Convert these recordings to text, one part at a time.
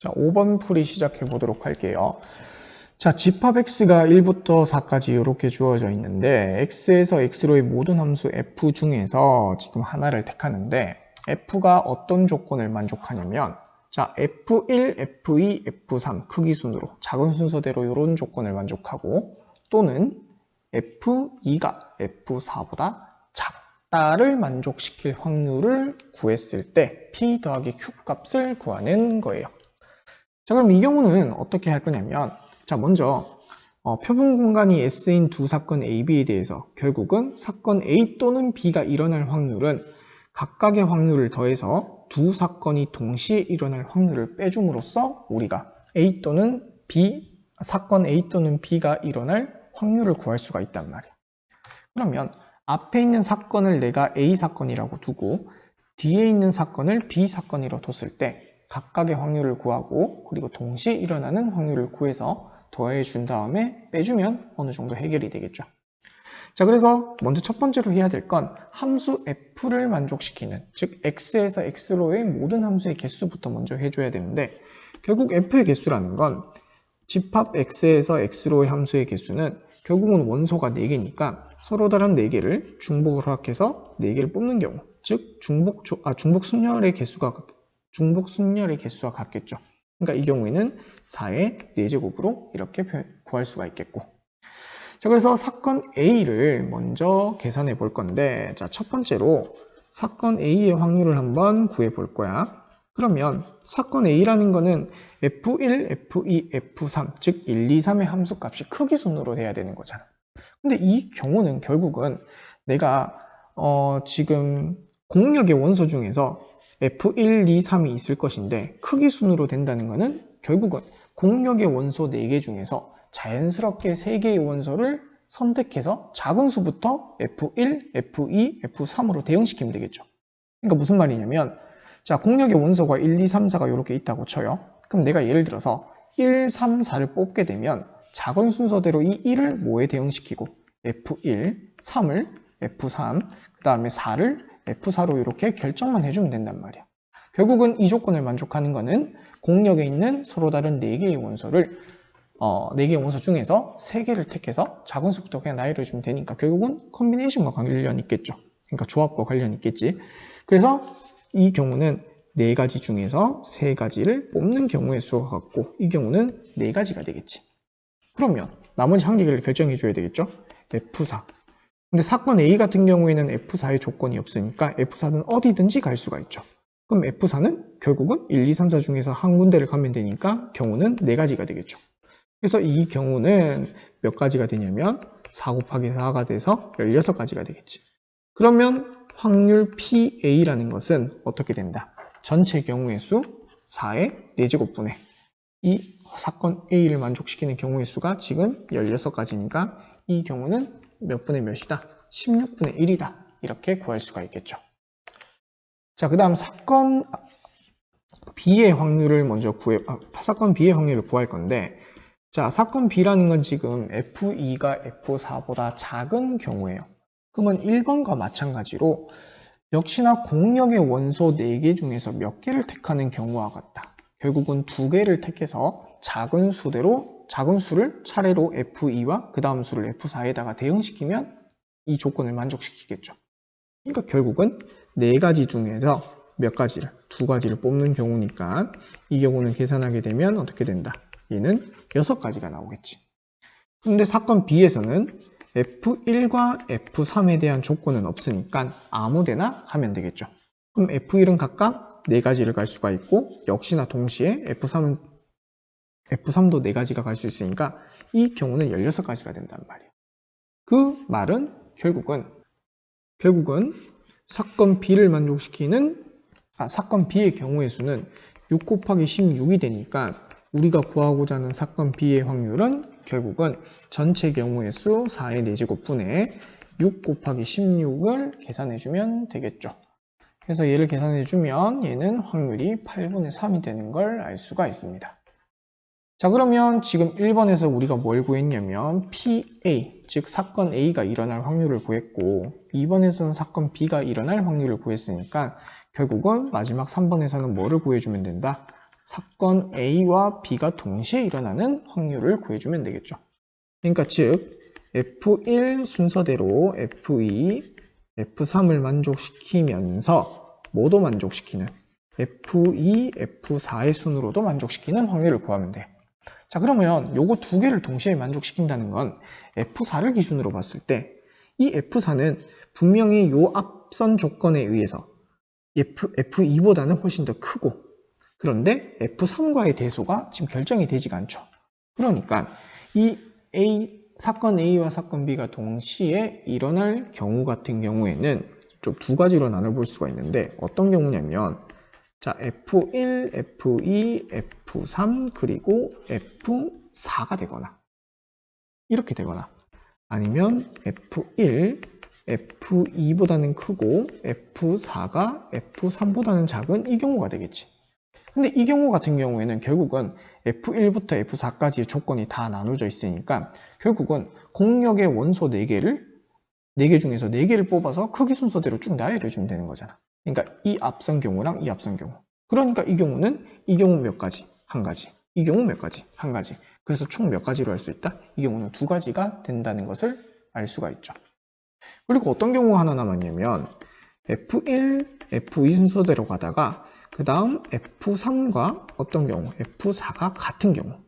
자, 5번 풀이 시작해 보도록 할게요. 자, 집합 x가 1부터 4까지 이렇게 주어져 있는데 x에서 x로의 모든 함수 f 중에서 지금 하나를 택하는데 f가 어떤 조건을 만족하냐면 자, f1, f2, f3 크기 순으로 작은 순서대로 이런 조건을 만족하고 또는 f2가 f4보다 작다를 만족시킬 확률을 구했을 때 p 더하기 q 값을 구하는 거예요. 자, 그럼 이 경우는 어떻게 할 거냐면 자, 먼저 표본 공간이 S인 두 사건 A, B에 대해서 결국은 사건 A 또는 B가 일어날 확률은 각각의 확률을 더해서 두 사건이 동시에 일어날 확률을 빼줌으로써 우리가 A 또는 B, 사건 A 또는 B가 일어날 확률을 구할 수가 있단 말이야. 그러면 앞에 있는 사건을 내가 A 사건이라고 두고 뒤에 있는 사건을 B 사건이라고 뒀을 때 각각의 확률을 구하고 그리고 동시에 일어나는 확률을 구해서 더해 준 다음에 빼주면 어느 정도 해결이 되겠죠. 자, 그래서 먼저 첫 번째로 해야 될 건 함수 f를 만족시키는, 즉 x에서 x로의 모든 함수의 개수부터 먼저 해줘야 되는데 결국 f의 개수라는 건 집합 x에서 x로의 함수의 개수는 결국은 원소가 4개니까 서로 다른 4개를 중복을 허락해서 4개를 뽑는 경우, 즉 중복 순열의 개수가 같겠죠. 그러니까 이 경우에는 4의 4제곱으로 이렇게 구할 수가 있겠고. 자, 그래서 사건 A를 먼저 계산해 볼 건데, 자, 첫 번째로 사건 A의 확률을 한번 구해 볼 거야. 그러면 사건 A라는 거는 F1, F2, F3, 즉 1, 2, 3의 함수값이 크기 순으로 돼야 되는 거잖아. 근데 이 경우는 결국은 내가 지금 공역의 원소 중에서 F1, 2, 3이 있을 것인데 크기 순으로 된다는 것은 결국은 공역의 원소 4개 중에서 자연스럽게 3개의 원소를 선택해서 작은 수부터 F1, F2, F3으로 대응시키면 되겠죠. 그러니까 무슨 말이냐면 자, 공역의 원소가 1, 2, 3, 4가 이렇게 있다고 쳐요. 그럼 내가 예를 들어서 1, 3, 4를 뽑게 되면 작은 순서대로 이 1을 뭐에 대응시키고 F1, 3을 F3, 그 다음에 4를 F4로 이렇게 결정만 해주면 된단 말이야. 결국은 이 조건을 만족하는 거는 공역에 있는 서로 다른 4개의 원소를 4개의 원소 중에서 3개를 택해서 작은 수부터 그냥 나열해 주면 되니까 결국은 컨비네이션과 관련이 있겠죠. 그러니까 조합과 관련이 있겠지. 그래서 이 경우는 4가지 중에서 3가지를 뽑는 경우의 수가 같고 이 경우는 4가지가 되겠지. 그러면 나머지 한 개를 결정해 줘야 되겠죠. F4. 근데 사건 A 같은 경우에는 F4의 조건이 없으니까 F4는 어디든지 갈 수가 있죠. 그럼 F4는 결국은 1, 2, 3, 4 중에서 한 군데를 가면 되니까 경우는 4가지가 되겠죠. 그래서 이 경우는 몇 가지가 되냐면 4 곱하기 4가 돼서 16가지가 되겠지. 그러면 확률 PA라는 것은 어떻게 된다? 전체 경우의 수 4의 4제곱분의 이 사건 A를 만족시키는 경우의 수가 지금 16가지니까 이 경우는 몇 분의 몇이다? 16분의 1이다. 이렇게 구할 수가 있겠죠. 자, 그 다음 사건 B의 확률을 먼저 사건 B의 확률을 구할 건데 자, 사건 B라는 건 지금 F2가 F4보다 작은 경우예요. 그러면 1번과 마찬가지로 역시나 공역의 원소 4개 중에서 몇 개를 택하는 경우와 같다. 결국은 2개를 택해서 작은 수를 차례로 F2와 그 다음 수를 F4에다가 대응시키면 이 조건을 만족시키겠죠. 그러니까 결국은 4가지 중에서 몇 가지를, 2가지를 뽑는 경우니까 이 경우는 계산하게 되면 어떻게 된다? 얘는 6가지가 나오겠지. 근데 사건 B에서는 F1과 F3에 대한 조건은 없으니까 아무데나 가면 되겠죠. 그럼 F1은 각각 4가지를 갈 수가 있고 역시나 동시에 F3도 4가지가 갈 수 있으니까 이 경우는 16가지가 된단 말이에요. 그 말은 결국은 사건 B를 만족시키는 사건 B의 경우의 수는 6 곱하기 16이 되니까 우리가 구하고자 하는 사건 B의 확률은 결국은 전체 경우의 수 4의 4제곱분의 6 곱하기 16을 계산해주면 되겠죠. 그래서 얘를 계산해주면 얘는 확률이 8분의 3이 되는 걸 알 수가 있습니다. 자, 그러면 지금 1번에서 우리가 뭘 구했냐면 PA, 즉 사건 A가 일어날 확률을 구했고 2번에서는 사건 B가 일어날 확률을 구했으니까 결국은 마지막 3번에서는 뭐를 구해주면 된다? 사건 A와 B가 동시에 일어나는 확률을 구해주면 되겠죠. 그러니까 즉 F1 순서대로 F2, F3을 만족시키면서 뭐도 만족시키는 F2, F4의 순으로도 만족시키는 확률을 구하면 돼. 자, 그러면 요거 두 개를 동시에 만족시킨다는 건 F4를 기준으로 봤을 때 이 F4는 분명히 요 앞선 조건에 의해서 F2보다는 훨씬 더 크고, 그런데 F3과의 대소가 지금 결정이 되지가 않죠. 그러니까 이 사건 A와 사건 B가 동시에 일어날 경우 같은 경우에는 좀 두 가지로 나눠볼 수가 있는데, 어떤 경우냐면 자, F1, F2, F3 그리고 F4가 되거나 이렇게 되거나, 아니면 F1, F2보다는 크고 F4가 F3보다는 작은 이 경우가 되겠지. 근데 이 경우 같은 경우에는 결국은 F1부터 F4까지의 조건이 다 나눠져 있으니까 결국은 공역의 원소 4개 중에서 4개를 뽑아서 크기 순서대로 쭉 나열해 주면 되는 거잖아. 그러니까 이 앞선 경우랑 이 앞선 경우. 그러니까 이 경우는 이 경우 몇 가지? 한 가지. 이 경우 몇 가지? 한 가지. 그래서 총 몇 가지로 할 수 있다? 이 경우는 2가지가 된다는 것을 알 수가 있죠. 그리고 어떤 경우가 하나 남았냐면 F1, F2 순서대로 가다가 그 다음 F3과 어떤 경우? F4가 같은 경우.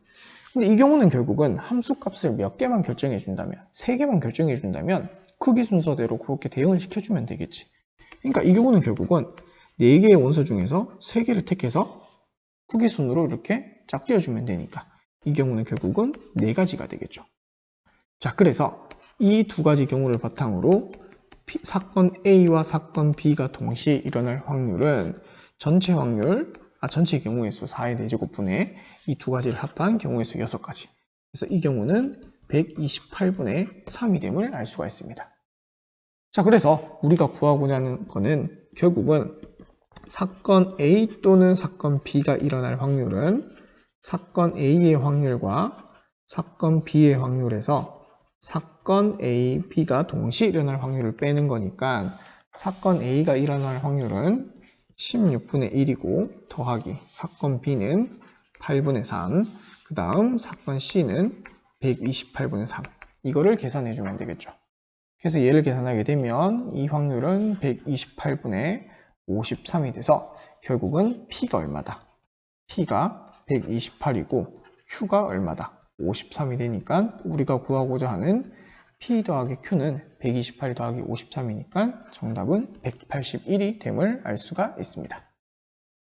근데 이 경우는 결국은 함수값을 몇 개만 결정해 준다면, 3개만 결정해 준다면 크기 순서대로 그렇게 대응을 시켜주면 되겠지. 그러니까 이 경우는 결국은 4개의 원소 중에서 3개를 택해서 크기 순으로 이렇게 짝지어주면 되니까 이 경우는 결국은 4가지가 되겠죠. 자, 그래서 이 2가지 경우를 바탕으로 사건 A와 사건 B가 동시에 일어날 확률은 전체 경우의 수 4의 4제곱분의 이 2가지를 합한 경우의 수 6가지. 그래서 이 경우는 128분의 3이 됨을 알 수가 있습니다. 자, 그래서 우리가 구하고자 하는 거는 결국은 사건 A 또는 사건 B가 일어날 확률은 사건 A의 확률과 사건 B의 확률에서 사건 A, B가 동시에 일어날 확률을 빼는 거니까 사건 A가 일어날 확률은 16분의 1이고 더하기 사건 B는 8분의 3, 그 다음 사건 C는 128분의 3. 이거를 계산해 주면 되겠죠. 그래서 얘를 계산하게 되면 이 확률은 128분의 53이 돼서 결국은 P가 얼마다? P가 128이고 Q가 얼마다? 53이 되니까 우리가 구하고자 하는 P 더하기 Q는 128 더하기 53이니까 정답은 181이 됨을 알 수가 있습니다.